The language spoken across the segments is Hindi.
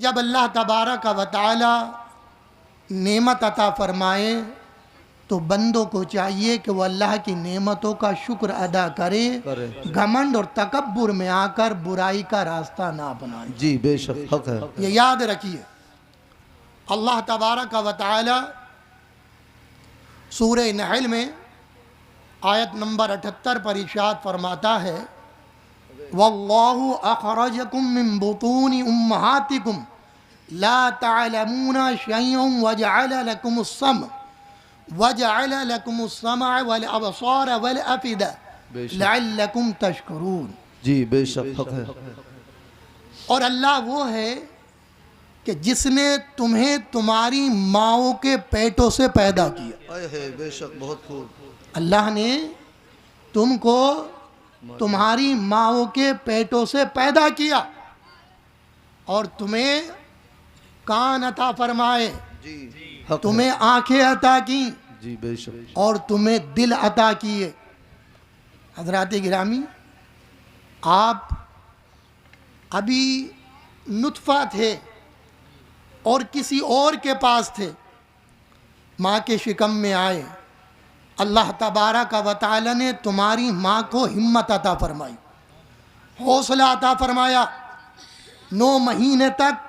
जब अल्लाह तबारक व तआला नेमत अता फरमाए तो बंदों को चाहिए कि वो अल्लाह की नेमतों का शुक्र अदा करे, घमंड और तकब्बुर में आकर बुराई का रास्ता ना अपनाए। जी बेशक हक है। ये याद रखिए। अल्लाह तबारक व तआला सूरह नहल में आयत नंबर 78 पर इरशाद फरमाता है, वल्लाहु अखरजकुम मिन बुतूनि उम्महातिकुम ला तअलमूना शयअन वजअल लकुमुस समअ वल अबसार वल अफिदा लअल्लकुम तशकुरून। जी बेशक हक है। और अल्लाह वो है कि जिसने तुम्हें तुम्हारी माओं के पेटों से पैदा किया। बेशक बहुत खूब। अल्लाह ने तुमको तुम्हारी माओं के पेटों से पैदा किया और तुम्हें कान अता फरमाए, तुम्हें आंखें अता की जी बेशक और तुम्हें दिल अता किए। हज़रात गिरामी, आप अभी नुत्फ़ा थे और किसी और के पास थे, माँ के शिकम में आए। अल्लाह तबारक व तआला ने तुम्हारी माँ को हिम्मत अता फरमाई, हौसला अता फरमाया। 9 महीने तक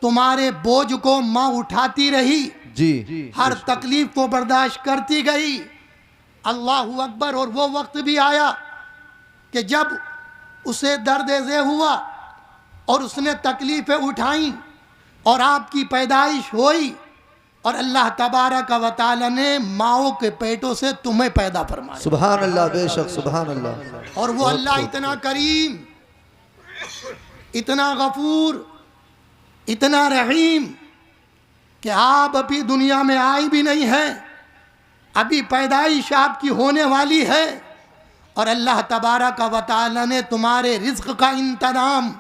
तुम्हारे बोझ को माँ उठाती रही, जी हर तकलीफ को बर्दाश्त करती गई। अल्लाहु अकबर। और वो वक्त भी आया कि जब उसे दर्द ज़े हुआ और उसने तकलीफ़ें उठाई और आपकी पैदाइश हुई और अल्लाह तबारक व तआला ने माओं के पेटों से तुम्हें पैदा फरमाया। सुभान अल्लाह, बेशक सुभान अल्लाह। और वो अल्लाह इतना करीम, इतना गफूर, इतना रहीम कि आप अभी दुनिया में आई भी नहीं है, अभी पैदाइश आपकी होने वाली है और अल्लाह तबारक व तआला ने तुम्हारे रिज़्क़ का इंतज़ाम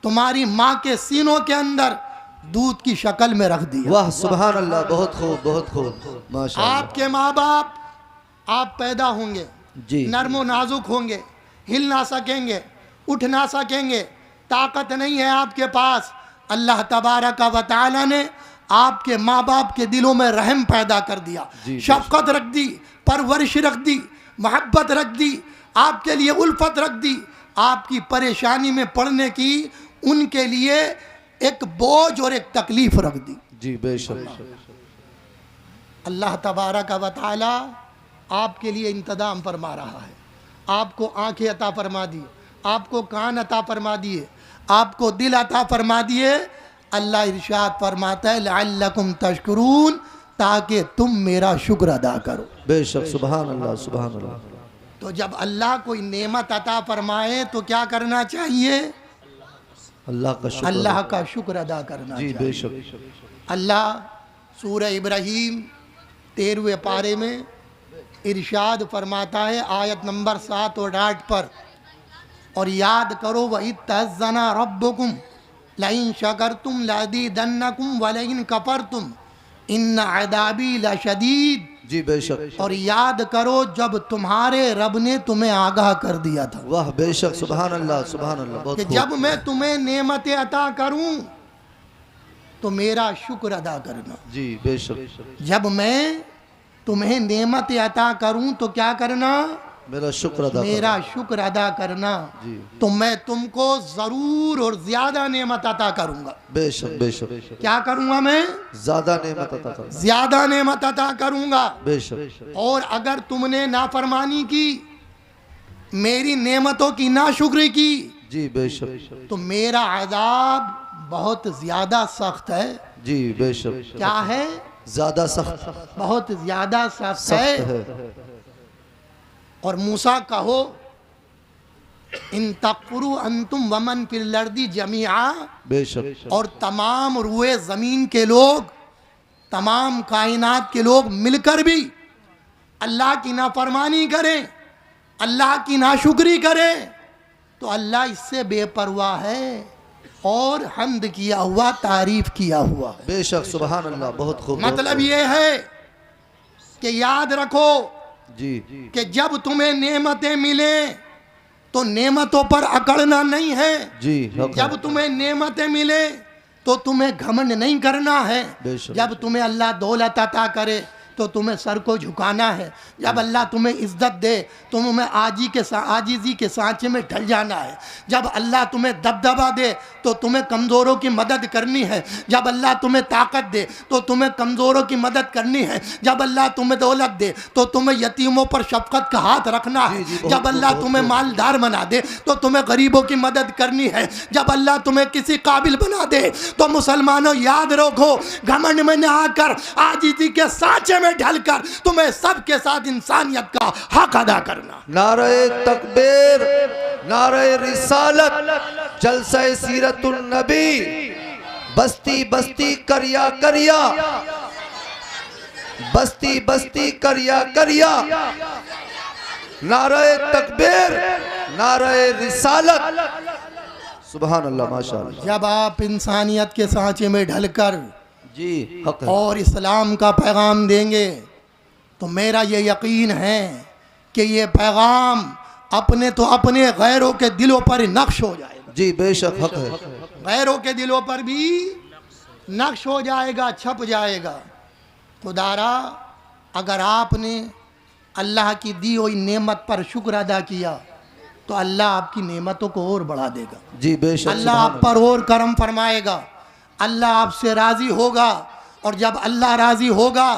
तुम्हारी माँ के सीनों के अंदर दूध की शक्ल में रख दिया। वाह सुभान अल्लाह, बहुत खूब बहुत खूब माशाअल्लाह। आपके माँ बाप, आप पैदा होंगे जी नर्मो नाजुक होंगे, हिल ना सकेंगे, उठ ना सकेंगे, ताकत नहीं है आपके पास। अल्लाह तबारक व तआला ने आपके माँ बाप के दिलों में रहम पैदा कर दिया, शफ़क़त रख दी, परवरिश रख दी, मोहब्बत रख दी, आपके लिए उल्फत रख दी, आपकी परेशानी में पड़ने की उनके लिए एक बोझ और एक तकलीफ रख दी। जी बेशक। अल्लाह तबारक व तआला आपके लिए इंतज़ाम फरमा रहा है। आपको आंखें अता फरमा दी, आपको कान अता फरमा दिए, आपको दिल अता फरमा दिए। अल्लाह इरशाद फरमाता है लअल्लकुम तशकुरून, ताकि तुम मेरा शुक्र अदा करो। बेशक सुभान अल्लाह सुभान अल्लाह। तो जब अल्लाह कोई नेमत अता फरमाए तो क्या करना चाहिए? अल्लाह का शुक्र अदा करना जी चाहिए। बेशक। अल्लाह सूरह इब्राहीम 13वें पारे में इरशाद फरमाता है आयत नंबर 7 और 8 पर, और याद करो वही तअज़्ज़ना रब्बुकुम लइन शकरतुम लज़ीदन्नकुम वलइन कफरतुम इन्न अज़ाबी लशदीद। जी बेशक। और याद करो जब तुम्हारे रब ने तुम्हें आगाह कर दिया था। वाह बेशक सुभान अल्लाह सुभान अल्लाह, बहुत कि खूब। जब मैं तुम्हें नेमतें अता करूं तो मेरा शुक्र अदा करना। जी बेशक। जब मैं तुम्हें नेमतें अता करूं तो क्या करना? मेरा शुक्र अदा मेरा शुक्र अदा करना। जी। तो मैं तुमको जरूर और ज्यादा नेमत अता करूंगा। बेशक बेशक। क्या करूंगा मैं? ज्यादा नेमत अता कर। ज्यादा नेमत अता करूंगा। बेशक। और अगर तुमने नाफरमानी की, मेरी नेमतों की नाशुक्री की, जी बेशक। तो मेरा अज़ाब बहुत ज्यादा सख्त है। जी बेशक। क्या है? ज्यादा सख्त, बहुत ज्यादा सख्त सख्त है। है। और मूसा कहो इन तकफुरु अंतुम वमन फिल अर्दी जमीआ, बेशक। और तमाम रुए ज़मीन के लोग, तमाम कायनात के लोग मिलकर भी अल्लाह की नाफरमानी करें, अल्लाह की नाशुक्री करें, तो अल्लाह इससे बेपरवाह है और हम्द किया हुआ, तारीफ किया हुआ। बेशक सुभान अल्लाह, बहुत खूब। मतलब ये है कि याद रखो जी कि जब तुम्हें नेमतें मिले तो नेमतों पर अकड़ना नहीं है। जी। जब तुम्हें नेमतें मिले तो तुम्हें घमंड नहीं करना है। बेशक। जब तुम्हें अल्लाह दौलत अता करे तो तुम्हें सर को झुकाना है। जब अल्लाह तुम्हें इज्जत दे तुम्हें आजीजी के सांचे में ढल जाना है। जब अल्लाह तुम्हें दबदबा दे तो तुम्हें कमज़ोरों की मदद करनी है। जब अल्लाह तुम्हें ताकत दे तो तुम्हें कमज़ोरों की मदद करनी है। जब अल्लाह तुम्हें दौलत दे तो तुम्हें यतीमों पर शफकत का हाथ रखना है। जब अल्लाह तुम्हें मालदार बना दे तो तुम्हें गरीबों की मदद करनी है। जब अल्लाह तुम्हें किसी काबिल बना दे तो मुसलमानों याद रखो, घमंड में न आकर आजीजी के सांचे में ढलकर तुम्हें सबके साथ इंसानियत का हक अदा करना। नारे तकबीर, नारे रिसालत, जलसे सीरतुन नबी, बस्ती बस्ती करिया करिया, बस्ती बस्ती करिया करिया, नारे तकबीर, नारे रिसालत। सुभान अल्लाह, माशाअल्लाह। जब आप इंसानियत के सांचे में ढलकर जी हक है। और इस्लाम का पैगाम देंगे तो मेरा ये यकीन है कि ये पैगाम अपने तो अपने गैरों के दिलों पर नक्श हो जाएगा। जी बेशक हक है। गैरों के दिलों पर भी नक्श हो जाएगा, छप जाएगा। खुदारा अगर आपने अल्लाह की दी हुई नेमत पर शुक्र अदा किया तो अल्लाह आपकी नेमतों को और बढ़ा देगा। जी बेशक। अल्लाह आप पर और करम फरमाएगा। अल्लाह आपसे राज़ी होगा और जब अल्लाह राज़ी होगा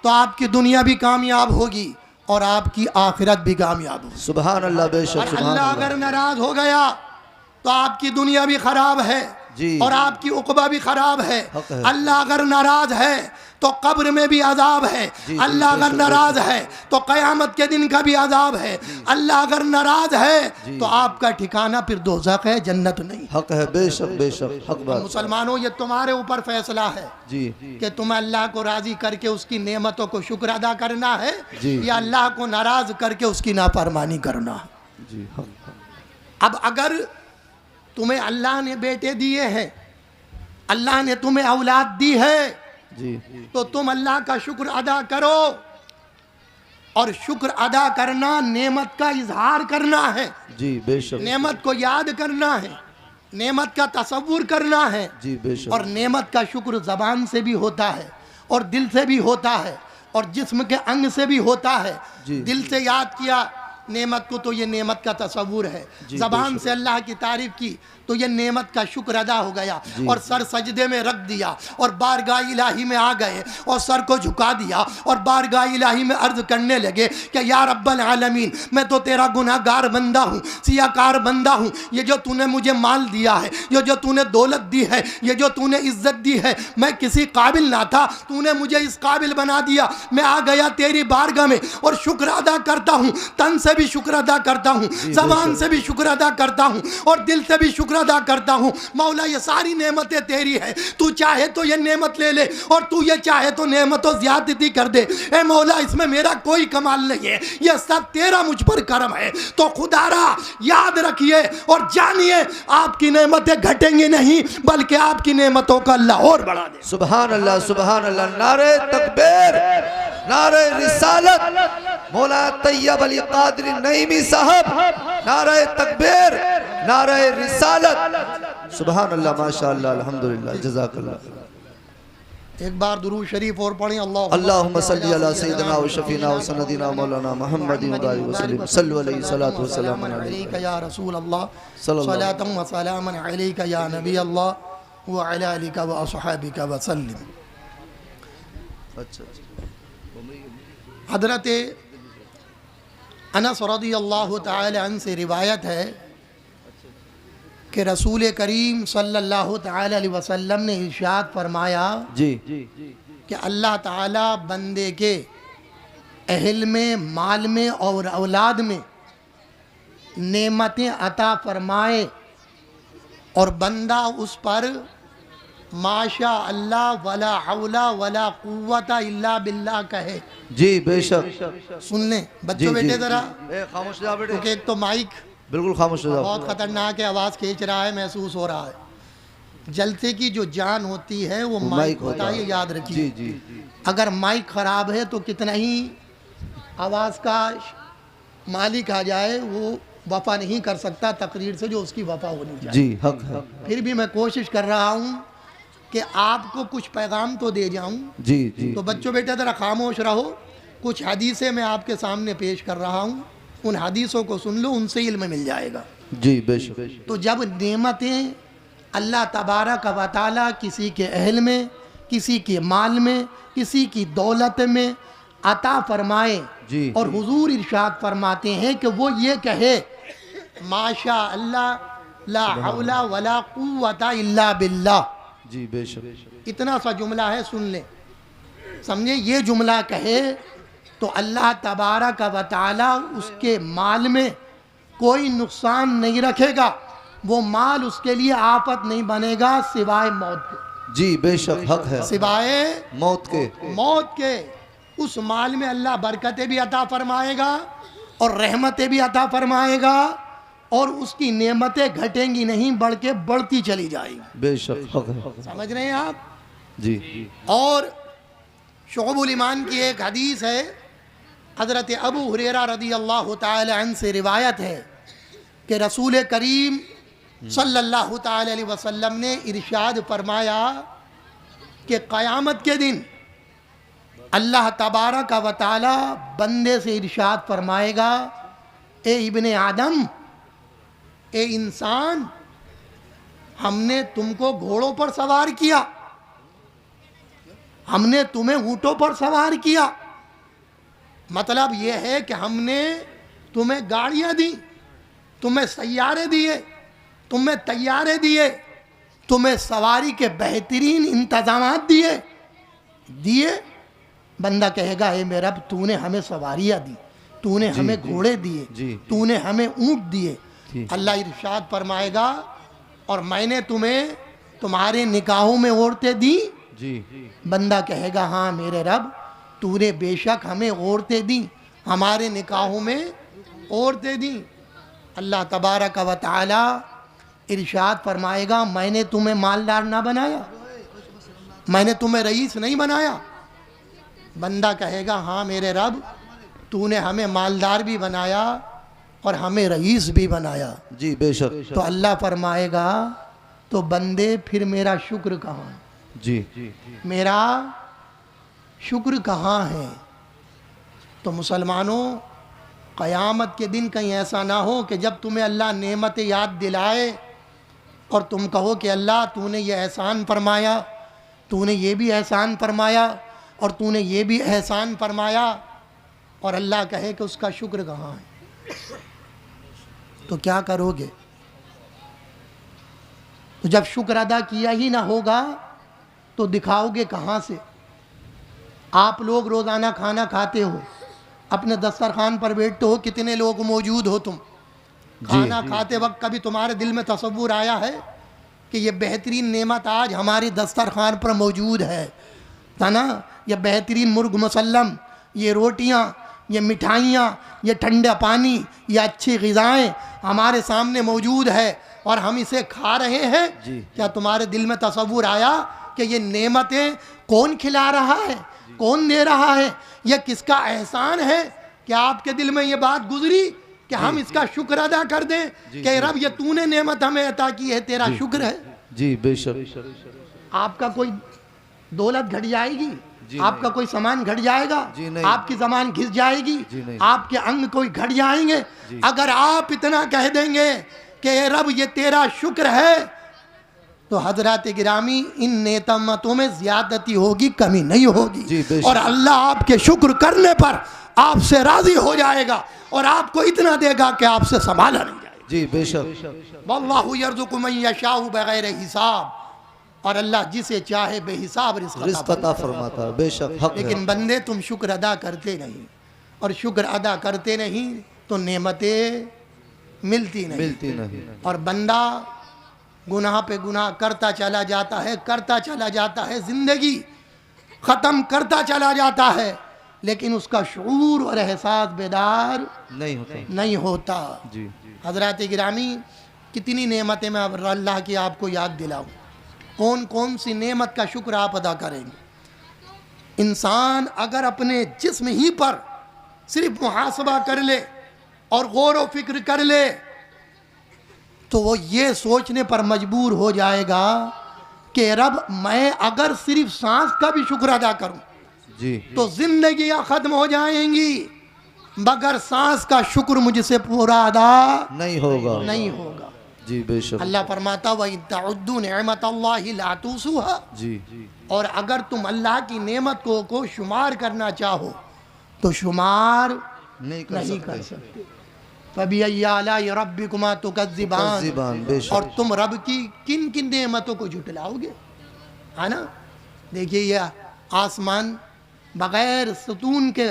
तो आपकी दुनिया भी कामयाब होगी और आपकी आखिरत भी कामयाब होगी। सुभान अल्लाह, बेशक। और सुभान अल्लाह अल्लाह। अगर नाराज़ हो गया तो आपकी दुनिया भी ख़राब है जी। और आपकी उक़बा भी ख़राब है। हक है। अल्लाह अगर नाराज़ है तो कब्र में भी अजाब है। जी, अल्लाह अगर बेशक, नाराज़ है तो क़यामत के दिन का भी अजाब है। अल्लाह अगर नाराज़ है तो आपका ठिकाना फिर दोज़ख है, जन्नत नहीं। हक है, बेशक बेशक, हक बात। मुसलमानों ये तुम्हारे ऊपर फैसला है जी कि तुम्हें अल्लाह को राज़ी करके उसकी नेमतों को शुक्र अदा करना है जी। या अल्लाह को नाराज़ करके उसकी नाफरमानी करना है। जी हक। अब अगर तुम्हें अल्लाह ने बेटे दिए हैं, अल्लाह ने तुम्हें औलाद दी है, जी तो तुम अल्लाह का शुक्र अदा करो। और शुक्र अदा करना नेमत का इजहार करना है। जी बेशक। नेमत को याद करना है, नेमत का तसव्वुर करना है। जी बेशक। और नेमत का शुक्र ज़बान से भी होता है और दिल से भी होता है और जिस्म के अंग से भी होता है। जी। दिल से याद किया नेमत को तो ये नेमत का तसव्वुर है। ज़बान से अल्लाह की तारीफ़ की तो ये नेमत का शुक्र अदा हो गया। और सर सजदे में रख दिया और बारगाह इलाही में आ गए और सर को झुका दिया और बारगाह इलाही में अर्ज़ करने लगे कि या रब्बल आलमीन, मैं तो तेरा गुनाहगार बंदा हूँ, सियाकार बंदा हूँ। ये जो तूने मुझे माल दिया है, ये जो तूने दौलत दी है, ये जो तूने इज्जत दी है, मैं किसी काबिल ना था, तूने मुझे इस काबिल बना दिया। मैं आ गया तेरी बारगाह में और शुक्र अदा करता हूँ। तन से भी शुक्र अदा करता हूँ, ज़बान से भी शुक्र अदा करता हूँ और दिल से भी शुक्र अदा करता हूँ। मौला ये सारी नेमतें तेरी है, तू चाहे तो ये नेमत ले ले और तू ये चाहे तो नेमतों ज़्यादती कर दे। ए मौला इसमें मेरा कोई कमाल नहीं है, ये सब तेरा मुझ पर करम है। तो खुदारा याद रखिए और जानिए आपकी नेमतें घटेंगी नहीं बल्कि आपकी नेमतों का अल्लाह और बढ़ा दे। सुभान अल्लाह, सुभान अल्लाह। नारे तकबीर, नारे रिसालत, मौला तैयब अली कादरी नईमी साहब, नारे तकबीर, नारे रिसालत। सुभान अल्लाह, माशाअल्लाह, अल्हम्दुलिल्लाह, जज़ाकल्लाह। एक बार दुरूद शरीफ और पढ़ें। अल्लाहुम्मा सल्ली अला सय्यिदना व शफीना व सनदीना मौलाना मुहम्मदिन व सल्लम सल्लु अलैहि सलातु व सलाम अलैका या रसूल अल्लाह, सल्लल्लाहु सलातम व सलामन अलैका या नबी अल्लाह व अला आलिका व असहाबिका व सल्लिम। अच्छा हज़रत अनस रज़ियल्लाहु तआला अन्हु से रिवायत है कि रसूल करीम सल्लल्लाहु तआला अलैहि वसल्लम ने इरशाद फरमाया जी कि अल्लाह ताला बंदे के अहल में, माल में और औलाद में नेमतें अता फरमाए और बंदा उस पर माशा अल्लाह वला हौला वला कुव्वता इल्ला बिल्लाह कहे। जी बेशक। सुन लें बच्चों, बेटे ज़रा, खामोश जा बेटे, क्योंकि एक तो माइक बिल्कुल खामोश हो जाओ। बहुत ख़तरनाक है, आवाज़ खींच रहा है, महसूस हो रहा है। जलसे की जो जान होती है वो माइक होता है, ये याद रखिए। जी जी। अगर माइक ख़राब है तो कितना ही आवाज़ का मालिक आ जाए वो वफ़ा नहीं कर सकता तकरीर से जो उसकी वफ़ा होनी चाहिए। जी हक है। फिर भी मैं कोशिश कर रहा हूँ कि आपको कुछ पैगाम तो दे जाऊं। जी जी तो बच्चों बेटा ज़रा खामोश रहो, कुछ हदीसें मैं आपके सामने पेश कर रहा हूँ, उन हदीसों को सुन लो, उनसे इल्म मिल जाएगा। जी बेशक। तो जब नेमतें अल्लाह तबारक व तआला किसी के अहल में, किसी के माल में, किसी की दौलत में अता फरमाए जी और हुजूर इरशाद फरमाते हैं कि वो ये कहे माशा अल्लाह ला हौला वला कुव्वता इल्ला बिल्लाह, जी बेशक। इतना सा जुमला है, सुन ले, समझे। ये जुमला कहे तो अल्लाह तबारक व तआला उसके माल में कोई नुकसान नहीं रखेगा, वो माल उसके लिए आफत नहीं बनेगा सिवाय मौत के। जी बेशक, हक है, सिवाय मौत के। उस माल में अल्लाह बरकतें भी अता फरमाएगा और रहमतें भी अता फरमाएगा और उसकी नेमतें घटेंगी नहीं बल्कि बढ़ती चली जाएगी। बेशक, हक है। समझ रहे हैं आप जी। और शुअबुल ईमान की एक हदीस है, हज़रत अबू हुरैरा रज़ी अल्लाह तआला अन्हु से रिवायत है कि रसूल करीम सल्लल्लाहु तआला अलैहि वसल्लम ने इरशाद फरमाया कि क़यामत के दिन अल्लाह तबारक व तआला बंदे से इरशाद फरमाएगा, ए इब्ने आदम, ए इंसान, हमने तुमको घोड़ों पर सवार किया, हमने तुम्हें ऊँटों पर सवार किया, मतलब यह है कि हमने तुम्हें गाड़ियाँ दी, तुम्हें सैयारे दिए, तुम्हें तैयारे दिए, तुम्हें सवारी के बेहतरीन इंतजामात दिए। बंदा कहेगा, ए मेरे रब, तूने हमें सवारियाँ दी, तूने हमें घोड़े दिए, तूने हमें ऊँट दिए। अल्लाह इरशाद फरमाएगा, और मैंने तुम्हें तुम्हारे निकाहों में औरतें दी। बंदा कहेगा, हाँ मेरे रब, तूने बेशक हमें औरतें दी, हमारे निकाहों में औरतें दी। अल्लाह तबारक व तआला इरशाद फरमाएगा, मैंने तुम्हें मालदार ना बनाया, मैंने तुम्हें रईस नहीं बनाया। बंदा कहेगा, हाँ मेरे रब, तूने हमें मालदार भी बनाया और हमें रईस भी बनाया। जी बेशक। तो अल्लाह फरमाएगा, तो बंदे फिर मेरा शुक्र कहाँ है? जी, मेरा शुक्र कहाँ है? तो मुसलमानों, क़यामत के दिन कहीं ऐसा ना हो कि जब तुम्हें अल्लाह नेमत याद दिलाए और तुम कहो कि अल्लाह तूने ये एहसान फरमाया, तूने ये भी एहसान फरमाया और तूने ये भी एहसान फरमाया, और अल्लाह कहे कि उसका शुक्र कहाँ है, तो क्या करोगे? तो जब शुक्र अदा किया ही ना होगा तो दिखाओगे कहाँ से? आप लोग रोज़ाना खाना खाते हो, अपने दस्तरखान पर बैठते हो, कितने लोग मौजूद हो तुम, खाना खाते वक्त कभी तुम्हारे दिल में तसव्वुर आया है कि ये बेहतरीन नेमत आज हमारे दस्तरखान पर मौजूद है ना? ये बेहतरीन मुर्ग मुसल्लम, ये रोटियां, ये मिठाइयाँ, ये ठंडा पानी, ये अच्छी ग़िज़ाएँ हमारे सामने मौजूद है और हम इसे खा रहे हैं। क्या तुम्हारे दिल में तसव्वुर आया कि ये नेमतें कौन खिला रहा है, कौन दे रहा है, यह किसका एहसान है? क्या आपके दिल में ये बात गुजरी कि हम इसका शुक्र अदा कर दें कि रब ये तूने नेमत हमें अता की है, तेरा शुक्र है? जी बेशक। आपका कोई दौलत घट जाएगी, आपका कोई सामान घट जाएगा, आपकी ज़बान घिस जाएगी, आपके अंग कोई घट जाएंगे, अगर आप इतना कह देंगे कि रब ये तेरा शुक्र है, तो हजरत गिरामी इन नेतमतों में ज़्यादती होगी, कमी नहीं होगी, और अल्लाह आपके शुक्र करने पर आपसे राज़ी हो जाएगा और आपको इतना देगा कि आपसे संभाला नहीं जाएगा। जी बेशक। वल्लाहु यर्ज़ुक़ु मन यशाउ बगैर हिसाब, और अल्लाह जिसे चाहे बेहिसाब रिज़्क़ अता फरमाता है। बेशक, हक है। लेकिन बंदे तुम शुक्र अदा करते नहीं, और शुक्र अदा करते नहीं तो नेमतें मिलती नहीं, और बंदा गुनाह पे गुनाह करता चला जाता है, करता चला जाता है, ज़िंदगी ख़त्म करता चला जाता है, लेकिन उसका शऊर और एहसास बेदार नहीं होता। जी। हज़रात गिरामी, कितनी नेमतें मैं अल्लाह की आपको याद दिलाऊं, कौन कौन सी नेमत का शुक्र आप अदा करेंगे? इंसान अगर अपने जिस्म ही पर सिर्फ मुहासबा कर ले और गौर व फिक्र कर ले तो वो ये सोचने पर मजबूर हो जाएगा कि रब मैं अगर सिर्फ सांस का भी शुक्र अदा करूं जी तो जिंदगियां खत्म हो जाएंगी, मगर सांस का शुक्र मुझसे पूरा अदा नहीं होगा। नहीं होगा। जी बेशक। अल्लाह फरमाता व इन तउद्दू निअमतल्लाहि ला तुसूहा, जी और अगर तुम अल्लाह की नेमत को शुमार करना चाहो तो शुमार नहीं कर सकते। फबी आलाई रब्बिकुमा तुकज़्ज़िबान, बेशक। और तुम रब की किन किन नेमतों को झुटलाओगे, है ना। देखिए ये आसमान बगैर सुतून के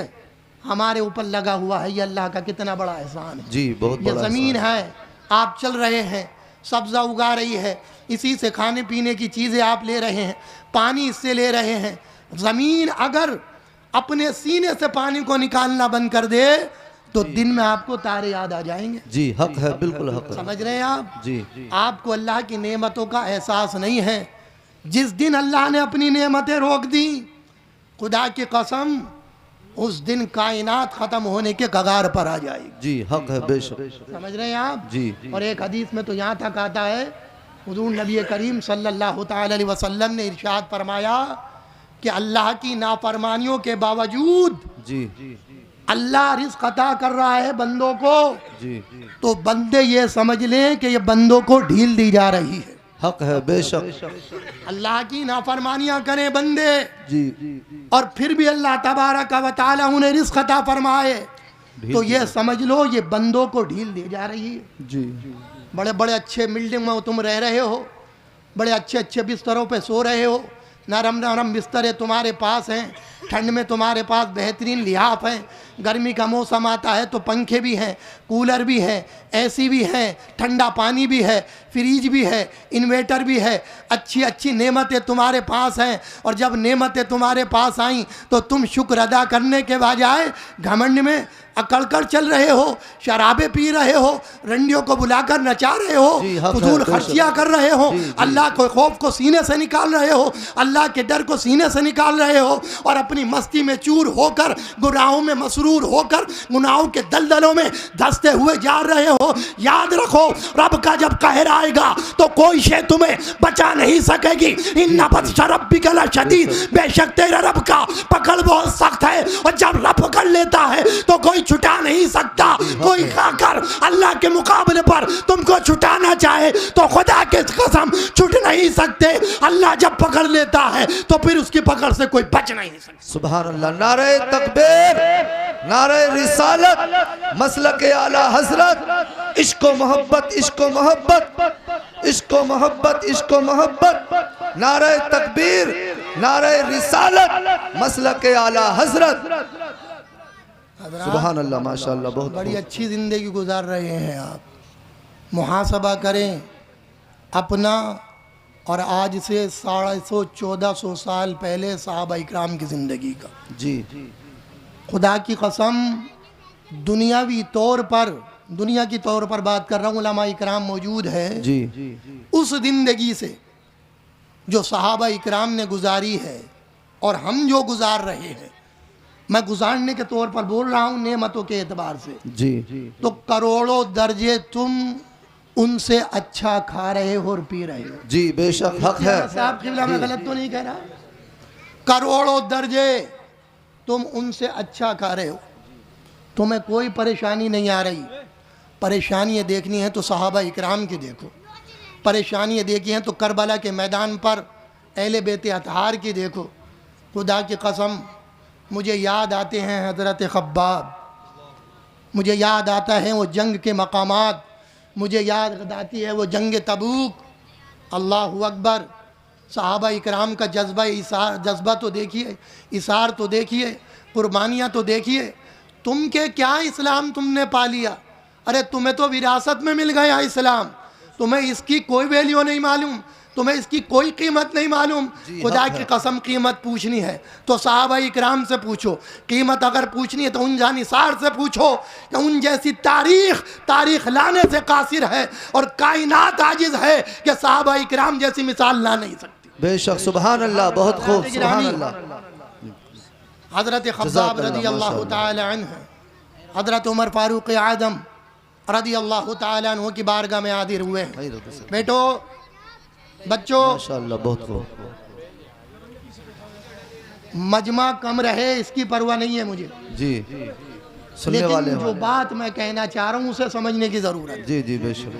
हमारे ऊपर लगा हुआ है, ये अल्लाह का कितना बड़ा एहसान है। जी बहुत ये बड़ा ज़मीन है, आप चल रहे हैं, सब्ज़ा उगा रही है, इसी से खाने पीने की चीज़ें आप ले रहे हैं, पानी इससे ले रहे हैं। ज़मीन अगर अपने सीने से पानी को निकालना बंद कर दे तो दिन में आपको तारे याद आ जाएंगे। जी हक है, बिल्कुल हक है। समझ रहे हैं आप। जी आपको अल्लाह की नेमतों का एहसास नहीं है। जिस दिन अल्लाह ने अपनी नेमतें रोक दी, खुदा की कसम, उस दिन कायनात ख़त्म होने के कगार पर आ जाएगी। जी हक है, बेशक। समझ रहे हैं आप। जी और एक हदीस में तो यहाँ तक आता है, हुज़ूर नबी करीम सल्लल्लाहु ताला अलैहि वसल्लम ने इरशाद फरमाया कि अल्लाह की नाफरमानियों के बावजूद जी अल्लाह रिज़्क़ अता कर रहा है बंदों को, जी तो बंदे ये समझ लें कि ये बंदों को ढील दी जा रही है। हक है, बेशक। अल्लाह की नाफरमानियां करें बंदे, जी और फिर भी अल्लाह तबारक व तआला उन्हें रिज़्क़ अता फरमाए, तो ये समझ लो ये बंदों को ढील दी जा रही है। जी बड़े बड़े अच्छे बिल्डिंग में तुम रह रहे हो, बड़े अच्छे अच्छे बिस्तरों पे सो रहे हो, नरम नरम बिस्तरे तुम्हारे पास हैं, ठंड में तुम्हारे पास बेहतरीन लिहाफ हैं, गर्मी का मौसम आता है तो पंखे भी हैं, कूलर भी है, एसी भी है, ठंडा पानी भी है, फ्रीज भी है, इन्वेटर भी है, अच्छी अच्छी नेमतें तुम्हारे पास हैं। और जब नेमतें तुम्हारे पास आईं तो तुम शुक्र अदा करने के बजाय घमंड में अकड़कड़ चल रहे हो, शराबें पी रहे हो, रंडियों को बुलाकर नचा रहे हो, फजूल खर्चियाँ कर रहे हो, अल्लाह के खौफ को सीने से निकाल रहे हो, अल्लाह के डर को सीने से निकाल रहे हो, और अपनी मस्ती में चूर होकर, गुनाहों में मसरूर होकर, गुनाहों के दलदलों में धंसते हुए जा रहे हो। याद रखो, रब का जब कहर आएगा तो कोई शे तुम्हें बचा नहीं सकेगी। इन्ना बत्शा रब्बिका लशदीद, बेशक तेरा रब का पकड़ बहुत सख्त है, और जब रब पकड़ लेता है तो कोई छुटा नहीं सकता। कोई खाकर अल्लाह के मुकाबले पर तुमको छुटाना चाहे तो खुदा के कसम छुट नहीं सकते। अल्लाह जब पकड़ लेता है तो फिर उसकी पकड़ से कोई बच नहीं सकता। सुभान अल्लाह। नारे तकबीर, नारे रिसालत, मसलक आला हजरत, इश्को मोहब्बत, इश्को मोहब्बत, इश्को मोहब्बत, इश्को मोहब्बत, नारे तकबीर, नारे रिसालत, मसलक आला हजरत। सुभान अल्लाह, माशाअल्लाह, बहुत बड़ी अच्छी ज़िंदगी गुजार रहे हैं आप। मुहासबा करें अपना, और आज से 1450 साल पहले सहाबा इकराम की ज़िंदगी का। जी खुदा की कसम, दुनियावी तौर पर, दुनिया की तौर पर बात कर रहा हूँ, उलमा इकराम मौजूद है जी उस ज़िंदगी से जो सहाबा इकराम ने गुजारी है और हम जो गुजार रहे हैं। मैं गुजारने के तौर पर बोल रहा हूँ, नेमतों के एतबार से जी तो करोड़ों दर्जे तुम उनसे अच्छा खा रहे हो और पी रहे हो। जी बेशक हक है साहब किबला, मैं गलत तो नहीं कह रहा। करोड़ों दर्जे तुम उनसे अच्छा खा रहे हो, तुम्हें कोई परेशानी नहीं आ रही। परेशानियाँ देखनी है तो सहाबा इकराम की देखो, परेशानियाँ देखी हैं तो करबला के मैदान पर अहले बेत अतहार की देखो। खुदा की कसम, मुझे याद आते हैं हज़रत खब्बाब, मुझे याद आता है वो जंग के मकामात, मुझे याद आती है वो जंग तबूक। अल्लाहु अकबर। सहाबा इकराम का जज्बा तो देखिए, इसार तो देखिए, कुर्बानियाँ तो देखिए। तुम के क्या इस्लाम तुमने पा लिया, अरे तुम्हें तो विरासत में मिल गया इस्लाम, तुम्हें इसकी कोई वैल्यू नहीं मालूम, तुम्हें इसकी कोई कीमत नहीं मालूम। खुदा की कसम, कीमत पूछनी है तो सहाबा इकराम से पूछो, कीमत अगर पूछनी है तो उन जानिसार से पूछो कि उन जैसी तारीख लाने से कासिर है, और कायनात आजिज है कि सहाबा इकराम जैसी मिसाल ला नहीं सकती। बेशक। सुभान अल्लाह, बहुत खूब, सुभान अल्लाह। हज़रत खब्बाब रदी अल्लाह ताला अन्हु, हज़रत उमर फारूक आज़म रदी अल्लाह ताला अन्हु की बारगाह में हाजिर हुए हैं। बेटो, बच्चों, माशाअल्लाह, बहुत खूब। मजमा कम रहे इसकी परवाह नहीं है मुझे, जी, सुनने वाले लेकिन जो बात मैं कहना चाह रहा हूँ उसे समझने की जरूरत है। जी जी बेशक।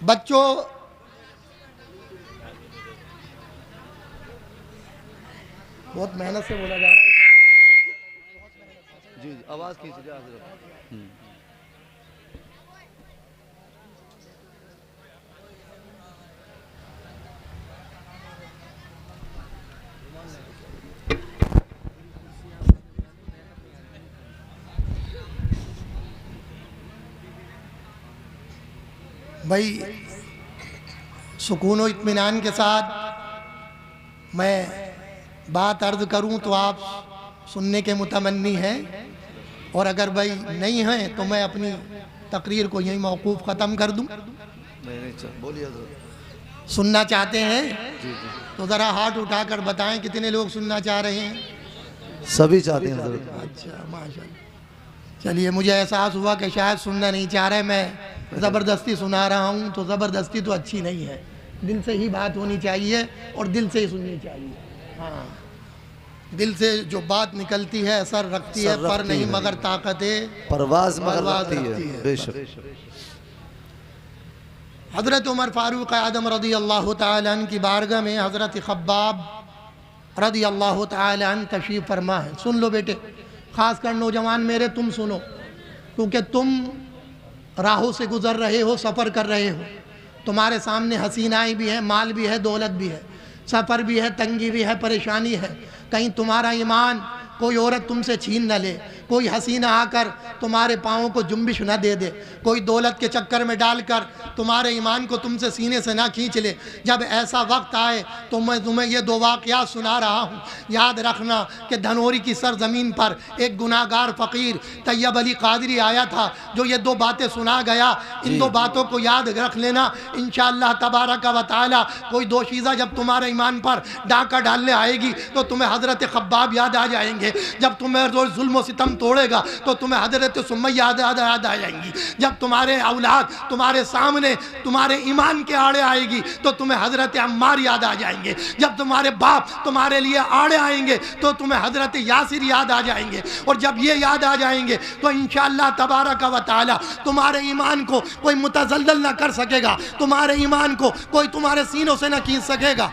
बच्चों, बहुत मेहनत से बोला जा रहा है। जी आवाज़ कीजिए हज़रत। भाई, सुकून व इत्मीनान के साथ मैं बात अर्ज करूं तो आप सुनने के मुतमन्नी हैं, और अगर भाई नहीं हैं तो मैं अपनी तकरीर को यहीं मौकूफ़ ख़त्म कर दूं। नहीं, बोलिए हज़रत। सुनना चाहते हैं जी जी, तो ज़रा हाथ उठाकर बताएं कितने लोग सुनना चाह रहे हैं। सभी चाहते हैं हज़रत। अच्छा, माशाल्लाह। चलिए, मुझे एहसास हुआ कि शायद सुनना नहीं चाह रहे, मैं ज़बरदस्ती सुना रहा हूँ, तो ज़बरदस्ती तो अच्छी नहीं है। दिल से ही बात होनी चाहिए और दिल से ही सुननी चाहिए। हाँ, दिल से जो बात निकलती है असर रखती है, पर नहीं मगर ताकत परवाज़ मगर परवाज़ रखती रखती है, है। बेशक। हज़रत उमर फ़ारूक आदम रज़ी अल्लाह तआला अन्हु की बारगाह में हज़रत ख़ब्बाब रज़ी अल्लाह तआला अन्हु तशरीफ़ फरमा है। सुन लो बेटे, ख़ासकर नौजवान मेरे, तुम सुनो, क्योंकि तुम राहों से गुज़र रहे हो, सफ़र कर रहे हो। तुम्हारे सामने हसीनाएँ भी हैं, माल भी है, दौलत भी है, सफ़र भी है, तंगी भी है, परेशानी है। कहीं तुम्हारा ईमान कोई औरत तुमसे छीन न ले, कोई हसीना आकर तुम्हारे पाँवों को जुम्बिश न दे दे, कोई दौलत के चक्कर में डालकर तुम्हारे ईमान को तुमसे सीने से ना खींच ले। जब ऐसा वक्त आए तो मैं तुम्हें ये दो वाक़यात सुना रहा हूँ। याद रखना कि धनौरी की सरज़मीन पर एक गुनाहगार फ़कीर तैयब अली क़ादरी आया था, जो ये दो बातें सुना गया। इन दो बातों को याद रख लेना, इंशाअल्लाह तबारक व तआला कोई दोशीज़ा जब तुम्हारे ईमान पर डाका डालने आएगी तो तुम्हें हज़रत ख़ब्बाब याद आ जाएंगे। जब तुम्हें जुल्म व सितम तोड़ेगा तो तुम्हें हज़रत सुमैया याद आ जाएंगी। जब तुम्हारे औलाद तुम्हारे सामने तुम्हारे ईमान के आड़े आएगी तो तुम्हें हज़रत अम्मार याद आ जाएंगे। जब तुम्हारे बाप तुम्हारे लिए आड़े आएंगे तो तुम्हें हज़रत यासिर याद आ जाएंगे। और जब ये याद आ जाएंगे तो इंशाअल्लाह तबारक व तआला तुम्हारे ईमान को कोई मुतज़ल्ज़ल ना कर सकेगा, तुम्हारे ईमान को कोई तुम्हारे सीनों से ना खींच सकेगा।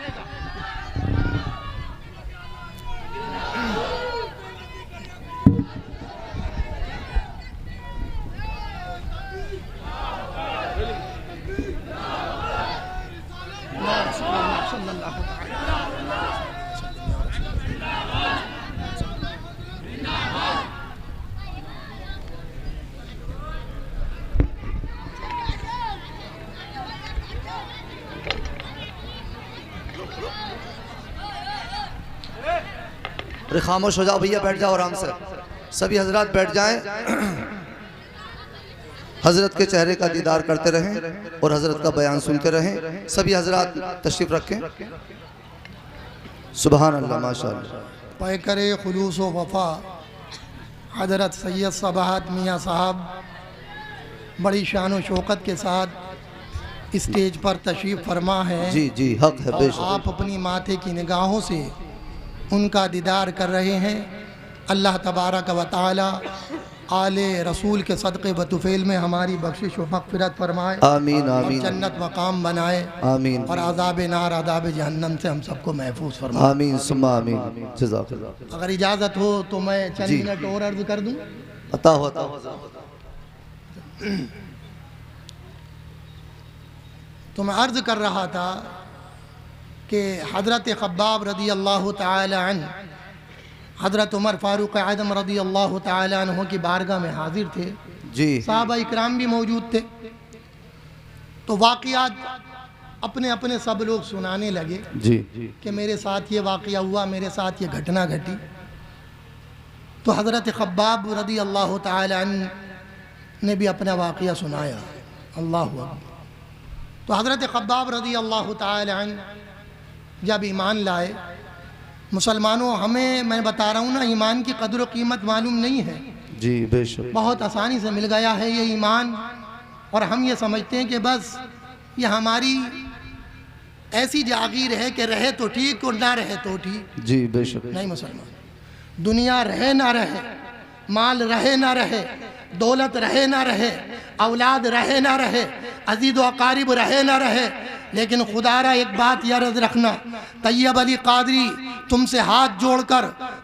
अरे खामोश हो जाओ भैया, बैठ जाओ आराम से। सभी हजरात बैठ जाएं, हजरत के चेहरे का दीदार करते रहें और हजरत का बयान सुनते रहें। सभी हजरात तशरीफ रखें। सुबहान अल्लाह, माशाअल्लाह। पैकर खुलूस व वफ़ा हज़रत सैयद सबाहत मियाँ साहब बड़ी शान व शौकत के साथ स्टेज पर तशरीफ़ फरमा है। जी जी, हक है, और बेशक। आप अपनी माथे की निगाहों से उनका दीदार कर रहे हैं। अल्लाह तबारक व तआला आले रसूल के सदक़े व तुफ़ैल में हमारी बख्शिश व मग़फ़िरत फरमाए। आमीन और आमीन जन्नत मकाम बनाए। आमीन। और आज़ाब नार, आज़ाब जहन्नम से हम सबको महफूज फरमाए। आमीन सुम्मा आमीन। जज़ाकल्लाह। अगर इजाज़त हो तो मैं चंद जी। मिनट और अर्ज़ कर दूँ। अता होता तो मैं अर्ज़ कर रहा था कि हज़रत ख़ब्बाब रज़ी अल्लाह तआला अन्हु हज़रत उमर फ़ारूक आदम रज़ी अल्लाह तआला अन्हु की बारगाह में हाजिर थे। जी। सहाबा इकराम भी मौजूद थे। तो वाक़ियात अपने अपने सब लोग सुनाने लगे जी कि मेरे साथ ये वाक़या हुआ, मेरे साथ ये घटना घटी। तो हज़रत ख़ब्बाब रज़ी अल्लाह तआला अन्हु ने भी अपना वाक़या सुनाया। अल्लाह अकबर। तो हज़रत ख़ब्बाब रज़ी अल्लाह तआला अन्हु जब ईमान लाए, मुसलमानों, हमें मैं बता रहा हूँ ना, ईमान की कदर व कीमत मालूम नहीं है। जी बेशक। बहुत आसानी से मिल गया है ये ईमान, और हम ये समझते हैं कि बस ये हमारी ऐसी जागीर है कि रहे तो ठीक और ना रहे तो ठीक। जी बेशक। नहीं मुसलमान, दुनिया रहे ना रहे, माल रहे ना रहे, दौलत रहे ना रहे, औलाद रहे ना रहे, अजीज व अकारिब रहे ना रहे, लेकिन खुदारा एक बात याद रखना, तैयब अली कादरी तुमसे हाथ जोड़कर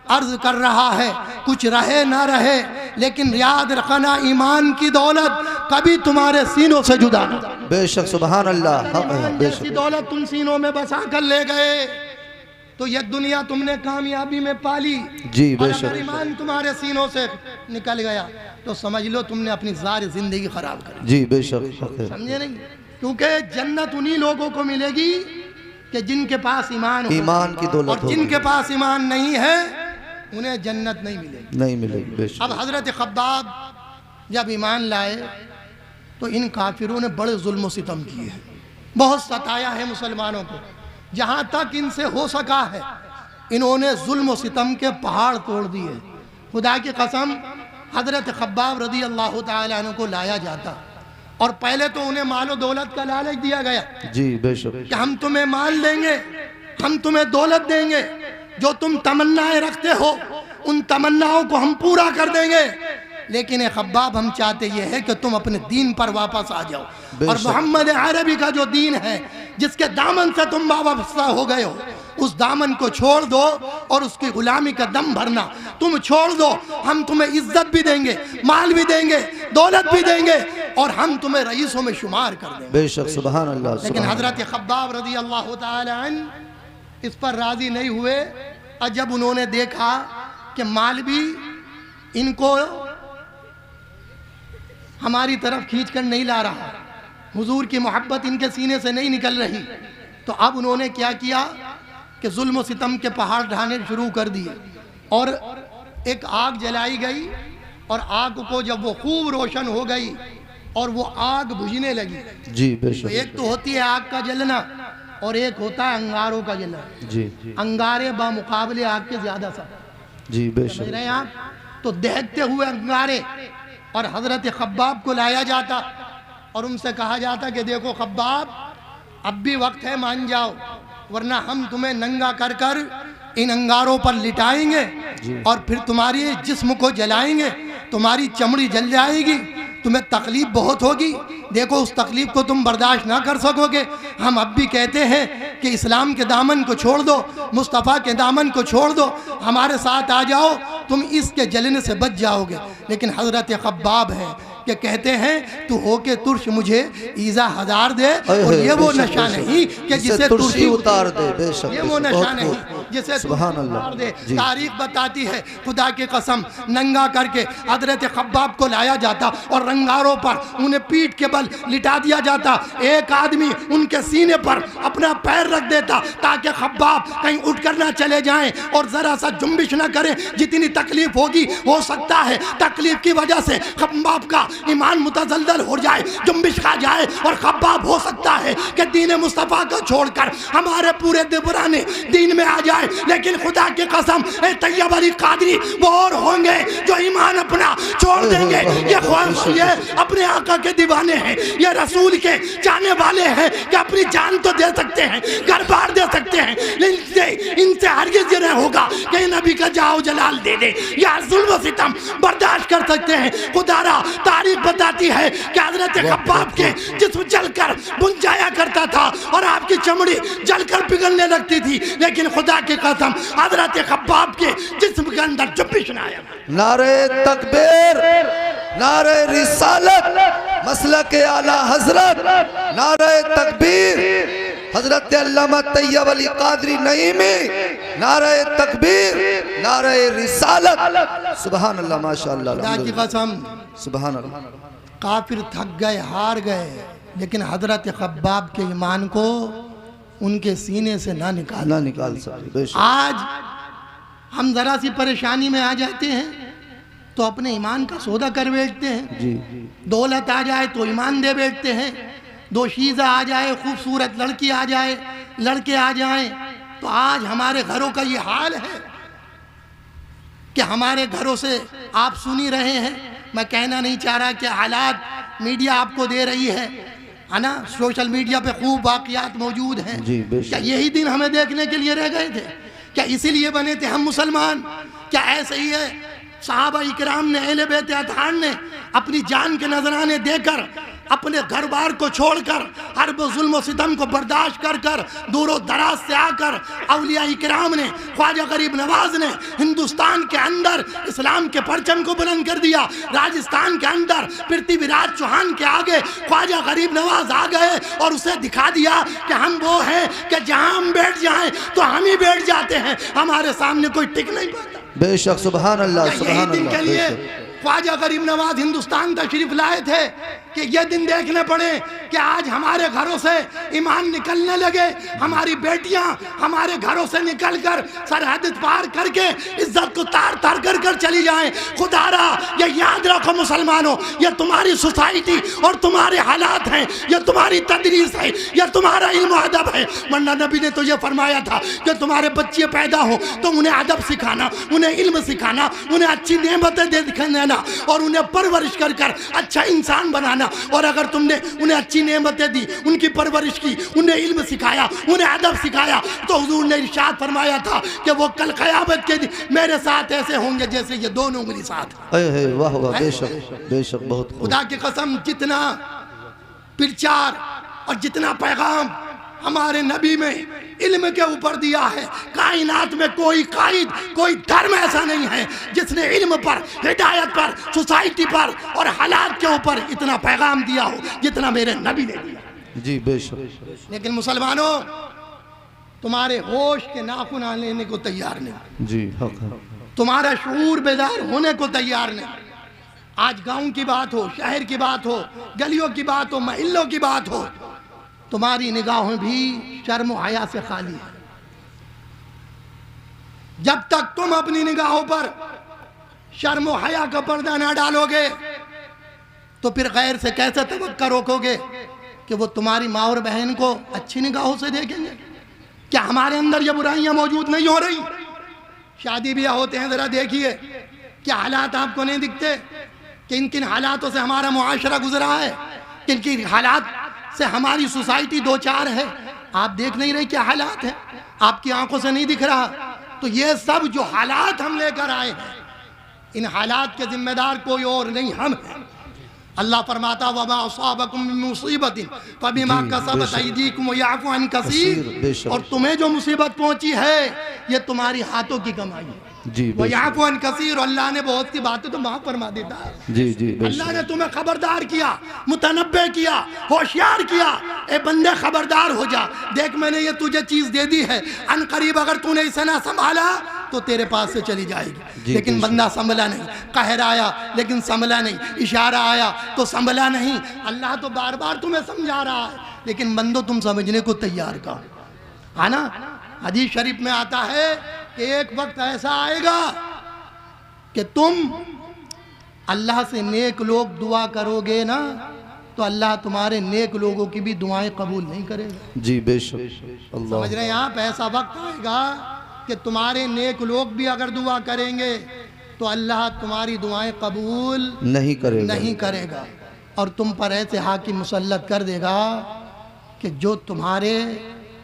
अर्ज कर रहा है, कुछ रहे ना रहे, लेकिन याद रखना ईमान की दौलत कभी तुम्हारे सीनों से जुदा ना। बेशक सुभान अल्लाह। ईमान जैसी दौलत तुम सीनों में बसा कर ले गए तो यह दुनिया तुमने कामयाबी में पाली। जी और बेशक। अगर ईमान तुम्हारे सीनों से निकल गया तो समझ लो तुमने अपनी सारी जिंदगी खराब कर दी। जी बेशक। समझे नहीं? क्योंकि जन्नत उन्हीं लोगों को मिलेगी कि जिनके पास ईमान हो, ईमान की दौलत और हो। जिनके पास ईमान नहीं है उन्हें जन्नत नहीं मिलेगी। नहीं मिलेगी बेशक। अब हजरत खब्बाब जब ईमान लाए तो इन काफिरों ने बड़े जुल्म सितम किए हैं, बहुत सताया है मुसलमानों को। जहाँ तक इनसे हो सका है इन्होंने जुल्म सितम के पहाड़ तोड़ दिए। खुदा की कसम हजरत खब्बाब रदी अल्लाह ताला अन्हु को लाया जाता और पहले तो उन्हें मालो दौलत का लालच दिया गया जी बेशक। कि हम तुम्हें माल देंगे, हम तुम्हें दौलत देंगे, जो तुम तमन्नाएं रखते हो उन तमन्नाओं को हम पूरा कर देंगे। लेकिन ए खब्बाब हम चाहते ये है कि तुम अपने दीन पर वापस आ जाओ और मोहम्मद अरबी का जो दीन है जिसके दामन से तुम वाबस्ता हो गए हो उस दामन को छोड़ दो और उसकी गुलामी का दम भरना तुम छोड़ दो। हम तुम्हें इज्जत भी देंगे, माल भी देंगे, दौलत भी देंगे और हम तुम्हें रईसों में शुमार कर देंगे। बेशक सुभान अल्लाह। लेकिन हजरत खब्बाब रदी अल्लाह ताला अन्हु इस पर राजी नहीं हुए और जब उन्होंने देखा कि माल भी इनको हमारी तरफ खींच कर नहीं ला रहा, हुजूर की मोहब्बत इनके सीने से नहीं निकल रही, तो अब उन्होंने क्या किया कि जुल्म सितम के पहाड़ ढाने शुरू कर दिए और एक आग जलाई गई और आग को जब वो खूब रोशन हो गई और वो आग बुझने लगी। जी तो बेशक। एक तो होती है आग का जलना और एक होता है अंगारों का जलना। जी अंगारे बामुकाबले आग के ज्यादा सब जी समझ बेशक। रहे हैं आप? तो दहकते हुए अंगारे और हजरत खब्बाब को लाया जाता और उनसे कहा जाता कि देखो खब्बाब अब भी वक्त है, मान जाओ वरना हम तुम्हें नंगा कर कर इन अंगारों पर लिटाएंगे और फिर तुम्हारी जिस्म को जलाएंगे, तुम्हारी चमड़ी जल जाएगी, तुम्हें तकलीफ बहुत होगी। देखो उस तकलीफ को तुम बर्दाश्त ना कर सकोगे। हम अब भी कहते हैं कि इस्लाम के दामन को छोड़ दो, मुस्तफ़ा के दामन को छोड़ दो, हमारे साथ आ जाओ, तुम इसके जलने से बच जाओगे। लेकिन हजरत खब्बाब है कि कहते हैं तू होके तुर्श मुझे ईजा हजार दे और ये वो नशा नहीं कि जिसे तुर्शी उतार दे। बेशक ये वो नशा नहीं जिसे सुभान अल्लाह। दे। तारीख बताती है खुदा की कसम नंगा करके हजरत खब्बाब को लाया जाता और रंगारों पर उन्हें पीठ के बल लिटा दिया जाता। एक आदमी उनके सीने पर अपना पैर रख देता ताकि खब्बाब कहीं उठकर ना चले जाएं और जरा सा जुम्बिश ना करें। जितनी तकलीफ होगी हो सकता है तकलीफ की वजह से खब्बाब का ईमान मुतजल्जल हो जाए, जुम्बिश खा जाए और खब्बाब हो सकता है कि दीन मुस्तफ़ा को छोड़कर हमारे पूरे दिबराने दीन में आ जाए। लेकिन खुदा की कसम ए तैयब अली कादरी वो और होंगे जो ईमान अपना छोड़ देंगे। ये अपने आका के दीवाने हैं, ये रसूल के जाने वाले हैं कि अपनी जान तो दे सकते हैं, घर बार दे सकते हैं, लेकिन इनसे हरगिज़ ये नहीं होगा कि नबी का जाओ जलाल दे दे या जुल्म सितम बर्दाश्त कर सकते हैं। खुदारा तारीख बताती है कि हजरत खब्बाब के जिस्म जलकर बुझ जाया करता था और आपकी चमड़ी जलकर पिघलने लगती थी, लेकिन खुदा की कसम हजरत खब्बाब के जिस्म के अंदर जुम्बिश न आया। नारे तकबीर, नारे रिसालत, मसलक आला हजरत, नारे तकबीर, हजरत अल्लामा तैयब अली कादरी नईमी, नारे तकबीर, नारे रिसालत। सुभान अल्लाह माशाअल्लाह। खुदा की कसम सुभान अल्लाह। काफिर थक गए, हार गए, लेकिन हजरत खब्बाब के ईमान को उनके सीने से ना निकाल सकते। आज हम जरा सी परेशानी में आ जाते हैं तो अपने ईमान का सौदा कर बैठते हैं। जी। दौलत आ जाए तो ईमान दे बैठते हैं, दोशीज़ा आ जाए, खूबसूरत लड़की आ जाए, लड़के आ जाएं, तो आज हमारे घरों का ये हाल है कि हमारे घरों से आप सुन ही रहे हैं। मैं कहना नहीं चाह रहा कि हालात मीडिया आपको दे रही है है ना, सोशल मीडिया पे खूब वाक़यात मौजूद हैं। जी, बेशक। क्या यही दिन हमें देखने के लिए रह गए थे? क्या इसीलिए बने थे हम मुसलमान? क्या ऐसे ही है सहाबा इकराम ने, अहले बैत अतहार ने अपनी जान के नजराने देकर, अपने घर बार को छोड़कर, हर वो जुल्म सितम को बर्दाश्त कर कर दूरों दराज से आकर औलिया इकराम ने, ख्वाजा गरीब नवाज ने हिंदुस्तान के अंदर इस्लाम के परचम को बुलंद कर दिया। राजस्थान के अंदर पृथ्वीराज चौहान के आगे ख्वाजा गरीब नवाज आ गए और उसे दिखा दिया कि हम वो हैं कि जहां हम बैठ जाएं तो हम ही बैठ जाते हैं, हमारे सामने कोई टिक नहीं पाता। बेशक, सुभान अल्लाह, सुभान दिन के अल्लाह, लिए बेशक। ख्वाजा गरीब नवाज हिंदुस्तान तशरीफ लाए थे कि ये दिन देखने पड़े कि आज हमारे घरों से ईमान निकलने लगे, हमारी बेटियां हमारे घरों से निकलकर सरहद पार करके इज्जत को तार तार कर कर चली जाएं। खुदारा ये याद रखो मुसलमानों, ये तुम्हारी सोसाइटी और तुम्हारे हालात हैं, ये तुम्हारी तदरीस है, ये तुम्हारा इल्म अदब है। वरना नबी ने तो ये फरमाया था कि तुम्हारे बच्चे पैदा हो तो उन्हें अदब सिखाना, उन्हें इल्म सिखाना, उन्हें अच्छी नेमतें देना और उन्हें परवरिश कर कर अच्छा इंसान बनाना। और अगर तुमने उन्हें अच्छी नेमतें दी, उनकी परवरिश की, उन्हें इल्म सिखाया, उन्हें अदब सिखाया, तो हुजूर ने इरशाद फरमाया था कि वो कल क़यामत के दिन मेरे साथ ऐसे होंगे जैसे ये दोनों उंगली साथ। वाह वाह, बेशक बेशक, बहुत खूब। खुदा की कसम, जितना प्रचार और जितना पैगाम हमारे नबी में इल्म के ऊपर दिया है, कायनात में कोई कायद, कोई धर्म ऐसा नहीं है जिसने इल्म पर, हिदायत पर, सोसाइटी पर और हालात के ऊपर इतना पैगाम दिया हो जितना मेरे नबी ने दिया। जी बेशक। लेकिन मुसलमानों, तुम्हारे होश के नाखून लेने को तैयार नहीं, जी हक है। तुम्हारा शऊर बेदार होने को तैयार नहीं। आज गांव की बात हो, शहर की बात हो, गलियों की बात हो, महल्लों की बात हो, तुम्हारी निगाहें भी शर्म और हया से खाली है। जब तक तुम अपनी निगाहों पर शर्म और हया का पर्दा ना डालोगे तो फिर गैर से कैसे तवक्को रोकोगे कि वो तुम्हारी माँ और बहन को अच्छी निगाहों से देखेंगे? क्या हमारे अंदर ये बुराइयां मौजूद नहीं हो रही? शादी ब्याह होते हैं, जरा देखिए क्या हालात आपको नहीं दिखते? किन किन हालातों से हमारा मुआशरा गुजरा है, किन किन हालात से हमारी सोसाइटी दो चार है। आप देख नहीं रहे क्या हालात है? आपकी आंखों से नहीं दिख रहा? तो ये सब जो हालात हम लेकर आए हैं, इन हालात के जिम्मेदार कोई और नहीं, हम हैं। अल्लाह फरमाता वमा असाबकुम मिन मुसीबतिन फबिमा कसबत अयदीकुम वयअफु अन कसीर, और तुम्हें जो मुसीबत पहुंची है ये तुम्हारी हाथों की कमाई है। जी वयअफु अन कसीर, अल्लाह ने बहुत सी बातें तो माफ फरमा देता है। जी जी, अल्लाह ने तुम्हें खबरदार किया, मुतनब्बे किया, होशियार किया, ए बंदे खबरदार हो जा, देख मैंने ये तुझे चीज दे दी है, अन करीब अगर तूने इसे ना संभाला तो तेरे पास से चली जाएगी। लेकिन बंदा संभला नहीं, कहर आया लेकिन संभला नहीं, इशारा आया तो संभला नहीं। अल्लाह तो बार बार तुम्हें समझा रहा है, लेकिन बंदो तुम समझने को तैयार का है ना। हदीस शरीफ में आता है कि एक वक्त ऐसा आएगा कि तुम अल्लाह से नेक लोग दुआ करोगे ना तो अल्लाह तुम्हारे नेक लोगों की भी दुआएं कबूल नहीं करेगा। जी बेशक, समझ रहे हैं आप? ऐसा वक्त आएगा कि तुम्हारे नेक लोग भी अगर दुआ करेंगे तो अल्लाह तुम्हारी दुआएं कबूल नहीं करेगा और तुम पर ऐसे हाकिम मुसल्लत कर देगा कि जो तुम्हारे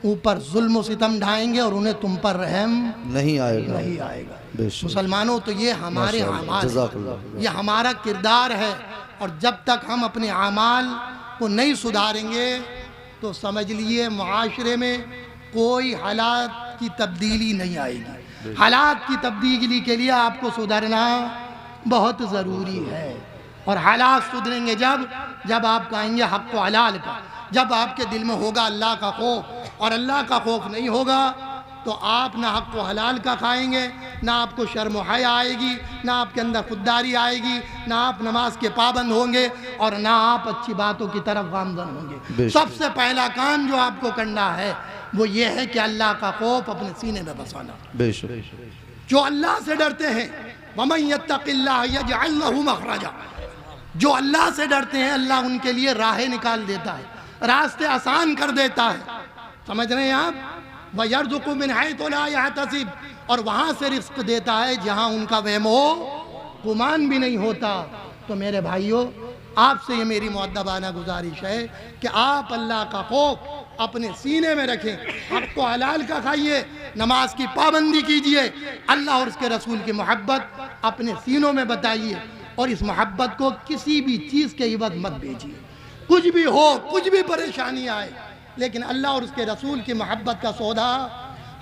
ऊपर जुल्म सितम ढाएंगे और उन्हें तुम पर रहम नहीं आएगा। मुसलमानों, तो ये हमारे अमाल, ये हमारा किरदार है, और जब तक हम अपने अमाल को नहीं सुधारेंगे तो समझ लिए मुआशरे में कोई हालात की तब्दीली नहीं आएगी। हालात की तब्दीली के लिए आपको सुधरना बहुत ज़रूरी है, और हालात सुधरेंगे जब आप कहेंगे हक़ व हलाल का, जब आपके दिल में होगा अल्लाह का खौफ, और अल्लाह का खौफ नहीं होगा तो आप ना हक़ व हलाल का खाएंगे, ना आपको शर्म व हया आएगी, ना आपके अंदर खुददारी आएगी, ना आप नमाज के पाबंद होंगे, और ना आप अच्छी बातों की तरफ गामजन होंगे। सबसे पहला काम जो आपको करना है वो ये है कि अल्लाह का खौफ अपने सीने में बसाना। जो अल्लाह से डरते हैं, वमन यत्तक़िल्लाह यजअल लहू मखरजा, जो अल्लाह से डरते हैं अल्लाह उनके लिए राहें निकाल देता है, रास्ते आसान कर देता है। समझ रहे हैं आप? वयर्ज़ुक़ु मिन हैथु ला यहतसिब, और वहाँ से रिज़्क़ देता है जहाँ उनका वहमो गुमान भी नहीं होता। तो मेरे भाइयों, आपसे ये मेरी मुअद्दबाना गुजारिश है कि आप अल्लाह का खौफ अपने सीने में रखें, हक़ को हलाल का खाइए, नमाज की पाबंदी कीजिए, अल्लाह और उसके रसूल की मोहब्बत अपने सीनों में बताइए और इस मोहब्बत को किसी भी चीज़ के इवज़ मत भेजिए। कुछ भी हो, कुछ भी परेशानी आए, लेकिन अल्लाह और उसके रसूल की मोहब्बत का सौदा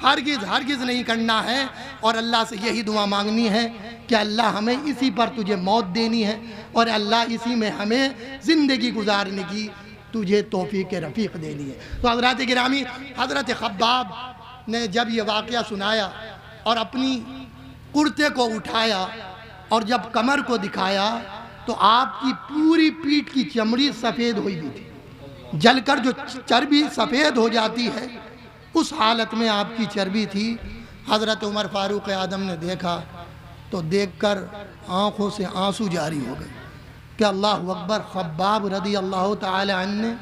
हरगिज़ नहीं करना है। और अल्लाह से यही दुआ मांगनी है कि अल्लाह हमें इसी पर तुझे मौत देनी है और अल्लाह इसी में हमें ज़िंदगी गुजारने की तुझे तौफीक रफ़ीक देनी है। तो हज़रात गिरामी, हज़रत खब्बाब ने जब ये वाक़या सुनाया और अपनी कुर्ते को उठाया और जब कमर को दिखाया तो आपकी पूरी पीठ की चमड़ी सफ़ेद हुई भी थी। जलकर जो चर्बी सफ़ेद हो जाती है उस हालत में आपकी चर्बी थी। हज़रत उमर फ़ारूक आदम ने देखा तो देखकर आँखों से आंसू जारी हो गए कि अल्लाह अकबर, खब्बाब रदी अल्लाह ताला अन्हु ने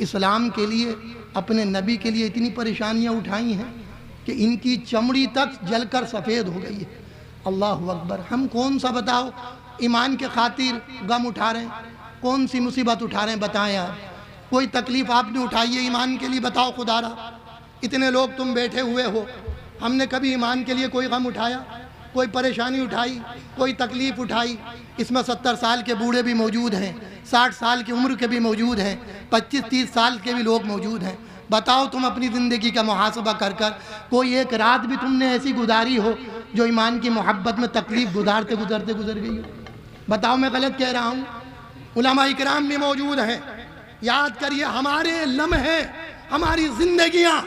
इस्लाम के लिए, अपने नबी के लिए इतनी परेशानियाँ उठाई हैं कि इनकी चमड़ी तक जलकर सफ़ेद हो गई है। अल्लाह अकबर। हम कौन सा बताओ ईमान के खातिर गम उठा रहे हैं, कौन सी मुसीबत उठा रहे हैं बताएं आप? कोई तकलीफ़ आपने उठाई है ईमान के लिए? बताओ खुदारा, इतने लोग तुम बैठे हुए हो, हमने कभी ईमान के लिए कोई गम उठाया, कोई परेशानी उठाई, कोई तकलीफ़ उठाई? इसमें 70 साल के बूढ़े भी मौजूद हैं, 60 साल की उम्र के भी मौजूद हैं, 25-30 साल के भी लोग मौजूद हैं। बताओ तुम अपनी ज़िंदगी का मुहासबा कर कोई एक रात भी तुमने ऐसी गुजारी हो जो ईमान की मोहब्बत में तकलीफ़ गुजारते गुजरते गुजर गई हो? बताओ मैं गलत कह रहा हूँ? उलमा इकराम भी मौजूद हैं। याद करिए, हमारे लम्हे, हमारी जिंदगियां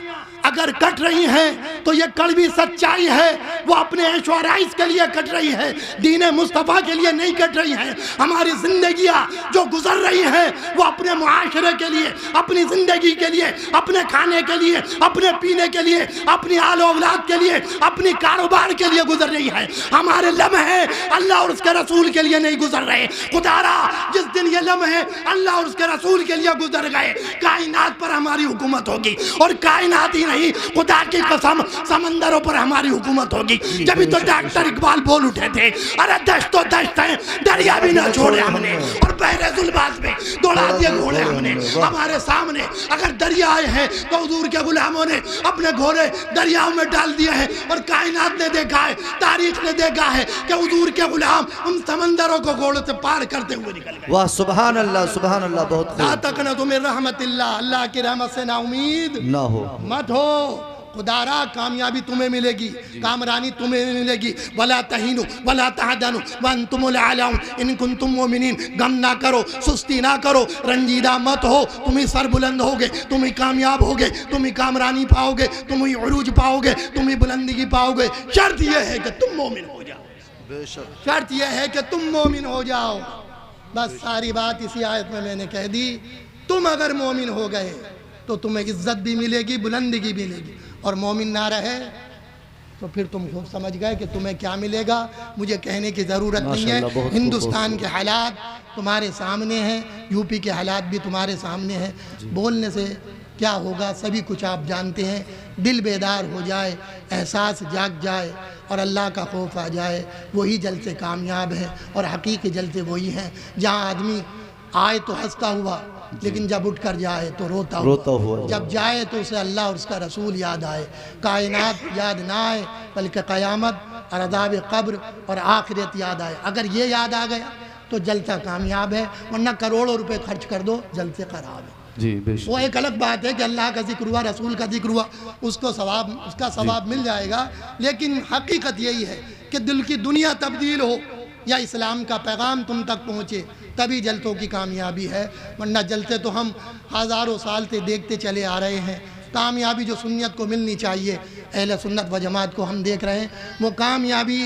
अगर कट रही हैं तो ये कड़वी सच्चाई है, वो अपने ऐशो-आराइश के लिए कट रही है, दीन मुस्तफ़ा के लिए नहीं कट रही हैं। हमारी जिंदगियां जो गुजर रही हैं वो अपने मुआशरे के लिए, अपनी ज़िंदगी के लिए, अपने खाने के लिए, अपने पीने के लिए, अपनी आल औलाद के लिए, अपनी कारोबार के लिए गुजर रही है। हमारे लम्हे अल्लाह और उसके रसूल के लिए नहीं गुजर रहे। खुदारा, जिस दिन ये लम्हे अल्लाह और उसके रसूल के लिए गुजर गए, कायनात पर हमारी हुकूमत होगी। और कायनात ही नहीं, खुदा की कसम, समंदरों पर हमारी हुकूमत होगी। जब तो डॉक्टर इकबाल बोल उठे थे, अरे दश्त तो दश्त है, दरिया भी ना छोड़े हमने, और बहरे जुल्मात में दौड़ा दिए घोड़े हमने। हमारे सामने अगर दरिया आए हैं तो हुजूर के गुलामों ने अपने घोड़े दरियाओं में डाल दिए हैं, और कायनात ने देखा है, तारीख ने देखा है कि हुजूर के गुलाम उन समंदरों को घोड़ों से पार करते हुए निकल गए। वाह, सुभान अल्लाह, सुभान अल्लाह। बहुत ला तक़नतु मिन रहमतिल्लाह, अल्लाह की रहमत से ना उम्मीद ना हो, मत हो। खुदारा, कामयाबी तुम्हें मिलेगी, कामरानी तुम्हें मिलेगी। वला तहीनु वला तहज़नु व अंतुमुल आलऊन इन कुंतुम मोमिनीन। गम ना करो, सुस्ती ना करो, रंजीदा मत हो, तुम ही सर बुलंद होगे, तुम ही कामयाब होगे, तुम ही कामरानी पाओगे, तुम ही उरूज पाओगे, तुम ही बुलंदी पाओगे। शर्त यह है कि तुम मोमिन हो जाओ, शर्त यह है कि तुम मोमिन हो जाओ। बस सारी बात इसी आयत में मैंने कह दी। तुम अगर मोमिन हो गए तो तुम्हें इज्जत भी मिलेगी, बुलंदगी भी मिलेगी, और मोमिन ना रहे तो फिर तुम खूब समझ गए कि तुम्हें क्या मिलेगा। मुझे कहने की ज़रूरत नहीं है। हिंदुस्तान के हालात तुम्हारे सामने हैं, यूपी के हालात भी तुम्हारे सामने हैं। बोलने से क्या होगा, सभी कुछ आप जानते हैं। दिल बेदार हो जाए, एहसास जाग जाए और अल्लाह का खौफ आ जाए, वही जल से कामयाब है। और हकीकी जलते वही हैं जहाँ आदमी आए तो हंसता हुआ, लेकिन जब उठ कर जाए तो रोता हुआ। जब जाए तो उसे अल्लाह और उसका रसूल याद आए, कायनात याद ना आए, बल्कि क़यामत और अज़ाब क़ब्र और आखिरत याद आए। अगर ये याद आ गया तो जलसा कामयाब है, वरना करोड़ों रुपए खर्च कर दो, जलसे ख़राब है। जी, वो एक अलग बात है कि अल्लाह का जिक्र हुआ, रसूल का जिक्र हुआ, उसको सवाब, उसका सवाब मिल जाएगा। लेकिन हकीकत यही है कि दिल की दुनिया तब्दील हो या इस्लाम का पैगाम तुम तक पहुँचे, तभी जलतों की कामयाबी है। वरना जलते तो हम हज़ारों साल से देखते चले आ रहे हैं। कामयाबी जो सुन्नत को मिलनी चाहिए, अहले सुन्नत व जमात को हम देख रहे हैं, वो कामयाबी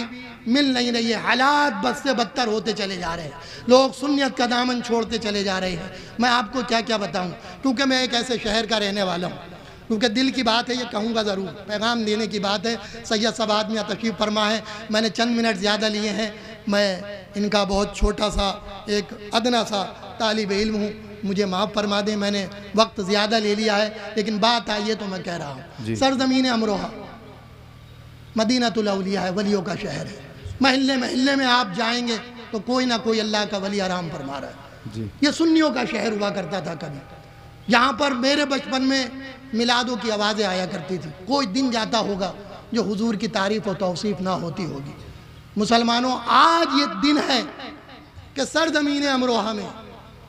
मिल नहीं रही है। हालात बद से बदतर होते चले जा रहे हैं, लोग सुन्नत का दामन छोड़ते चले जा रहे हैं। मैं आपको क्या क्या बताऊं, क्योंकि मैं एक ऐसे शहर का रहने वाला हूं, क्योंकि दिल की बात है, ये कहूँगा ज़रूर, पैगाम देने की बात है। सैयद साहब आदमी तशरीफ़ फरमा है, मैंने चंद मिनट ज़्यादा लिए हैं। मैं इनका बहुत छोटा सा, एक अदना सा तालिब इल्म हूँ, मुझे माफ़ फरमा दें, मैंने वक्त ज़्यादा ले लिया है, लेकिन बात आई है तो मैं कह रहा हूँ। सरज़मीन अमरोहा मदीनतुल औलिया है, वलियों का शहर है। महल्ले महल्ले में आप जाएंगे तो कोई ना कोई अल्लाह का वली आराम फरमा रहा है। जी। ये सुन्नियों का शहर हुआ करता था कभी। यहाँ पर मेरे बचपन में मिलादों की आवाज़ें आया करती थी। कोई दिन जाता होगा जो हुजूर की तारीफ़ और तौसीफ़ ना होती होगी। मुसलमानों, आज ये दिन है कि सरज़मीन अमरोहा में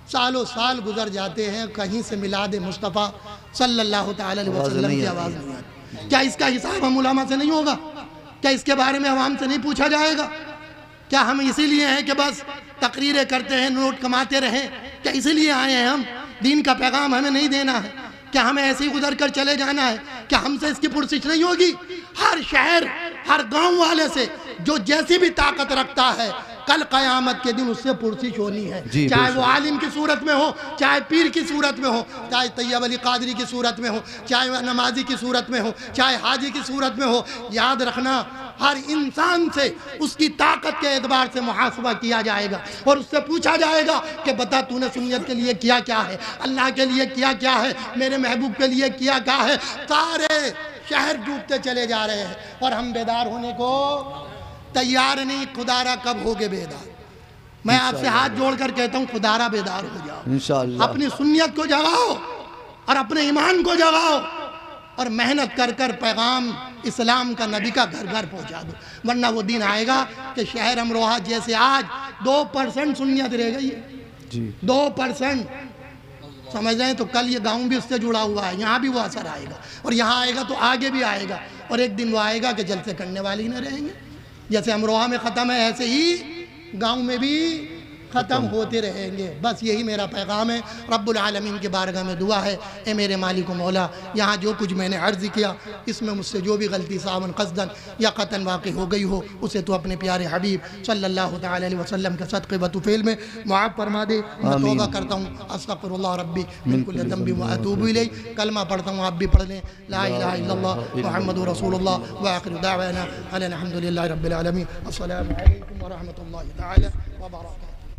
सालों साल गुजर जाते हैं, कहीं से मिलाद मुस्तफ़ा सल्लल्लाहु ताला अलैहि वसल्लम की आवाज़ नहीं आती। क्या इसका हिसाब हम उलमा से नहीं होगा? क्या इसके बारे में अवाम से नहीं पूछा जाएगा? क्या हम इसीलिए हैं कि बस तकरीरें करते हैं, नोट कमाते रहें? क्या इसीलिए आए हैं हम? दीन का पैगाम हमें नहीं देना है? क्या हमें ऐसे ही गुजर कर चले जाना है? क्या हमसे इसकी पुरसिश नहीं होगी? हर शहर, हर गांव वाले से जो जैसी भी ताकत रखता है, कल क़यामत के दिन उससे पुरसिश होनी है। चाहे वो आलिम की सूरत में हो, चाहे पीर की सूरत में हो, चाहे तैयब अली कादरी की सूरत में हो, चाहे वह नमाजी की सूरत में हो, चाहे हाजी की सूरत में हो। याद रखना, हर इंसान से उसकी ताकत के एतबार से मुहासबा किया जाएगा और उससे पूछा जाएगा कि बता तूने सुन्नियत के लिए किया क्या है, अल्लाह के लिए किया क्या है, मेरे महबूब के लिए किया क्या है। सारे शहर डूबते चले जा रहे हैं और हम बेदार होने को तैयार नहीं। खुदारा कब होगे बेदार? मैं आपसे हाथ जोड़कर कहता हूँ, खुदारा बेदार हो जाओ इंशाअल्लाह। अपनी सुन्नियत को जगाओ और अपने ईमान को जगाओ और मेहनत कर कर पैगाम इस्लाम का, नबी का घर घर पहुँचा दो। वरना वो दिन आएगा कि शहर अमरोहा जैसे आज 2% सुन्नियत रह गई है, 2% समझ रहे हैं, तो कल ये गांव भी उससे जुड़ा हुआ है, यहाँ भी वो असर आएगा और यहाँ आएगा तो आगे भी आएगा। और एक दिन वो आएगा कि जलसे करने वाले ही न रहेंगे। जैसे अमरोहा में ख़त्म है, ऐसे ही गांव में भी ख़त्म होते रहेंगे। बस यही मेरा पैगाम है। रब्बुल आलमीन के बारगाह में दुआ है, ए मेरे मालिक मौला, यहाँ जो कुछ मैंने अर्ज़ किया इसमें मुझसे जो भी गलती सावन क़स्दन या क़तन वाक़ई हो गई हो, उसे तो अपने प्यारे हबीब सल्लल्लाहु तआला अलैहि वसल्लम के सदक़े व तुफ़ैल में मुआफ़ फरमा दे। मैं तौबा करता हूँ, अस्तग़फ़िरुल्लाह रब्बी मिन कुल्लि ज़ंबि व अतूबु इलैहि। कलमा पढ़ता हूँ, आप भी पढ़ लें, ला इलाहा इल्लल्लाह मुहम्मदुर रसूलुल्लाह व आखिरु दावाना अनिल हम्दुलिल्लाहि रब्बिल आलमीन। अस्सलामु अलैकुम व रहमतुल्लाहि तआला व बरकातुहू।